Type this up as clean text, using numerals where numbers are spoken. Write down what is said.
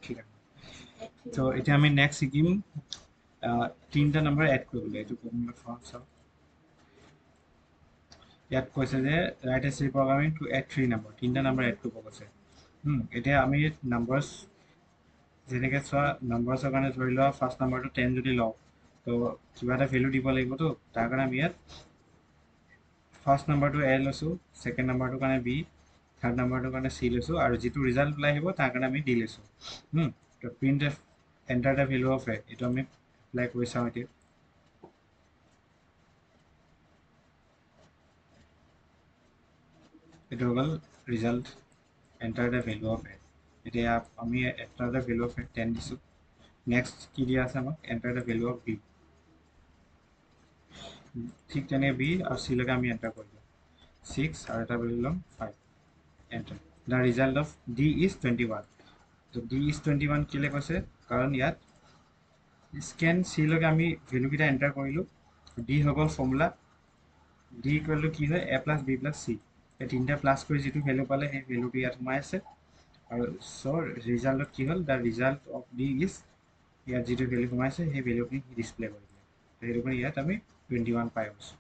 ঠিক আছে তো এটা আমি নেক্সট শিকিম তিনটা নাম্বাৰ এড কৰিবলৈ এইটো ফৰ্মুলা চাওঁ ইয়াত কৈছে যে write a C programming to add 3 number তিনটা নাম্বাৰ এড কৰিব কৈছে এতিয়া আমি নাম্বাৰছ যেনেকৈ চোৱা নাম্বাৰছৰ কাৰণে ধৰি লোৱা ফাৰ্ষ্ট নাম্বাৰটো 10 যদি লওঁ তো কিবা এটা ভেলু দিব লাগিবতো তাৰ কাৰণে আমি ইয়াত ফাৰ্ষ্ট নাম্বাৰটো এ লৈছোঁ ছেকেণ্ড নাম্বাৰটোৰ কাৰণে বি থাৰ্ড নাম্বাৰটোৰ কাৰণে চি লৈছোঁ আৰু যিটো ৰিজাল্ট ওলাই আহিব তাৰ কাৰণে আমি ডি লৈছোঁ তো print enter the value of A এইটো আমি এপ্লাই কৰি চাওঁ এতিয়া এইটো হৈ গ'ল result enter the value of A এতিয়া আমি enter the value of A 10 দিছোঁ নেক্সট কি দিয়া আছে আমাক enter the value of B ঠিক তেনেকৈ বি আৰু চি লৈকে আমি এণ্টাৰ কৰিলোঁ 6 আৰু এটা ভেলু ল'ম 5 enter the result of D is 21 তো ডি ইজ 21 কেলৈ কৈছে কাৰণ ইয়াত স্কেন চি লৈকে আমি ভেলুকেইটা এণ্টাৰ কৰিলোঁ ডি হৈ গ'ল ফৰ্মুলা ডি ইকুৱেল টু কি হয় A plus B plus C এই তিনিটা প্লাছ কৰি যিটো ভেলু পালে সেই ভেলুটো ইয়াত সোমাই আছে আৰু চ' ৰিজাল্টত কি হ'ল the result of D is ইয়াত যিটো ভেলু সোমাইছে সেই ভেলুখিনি ডিছপ্লে কৰি দিলে সেইটো কাৰণে ইয়াত আমি 21 পাই গৈছোঁ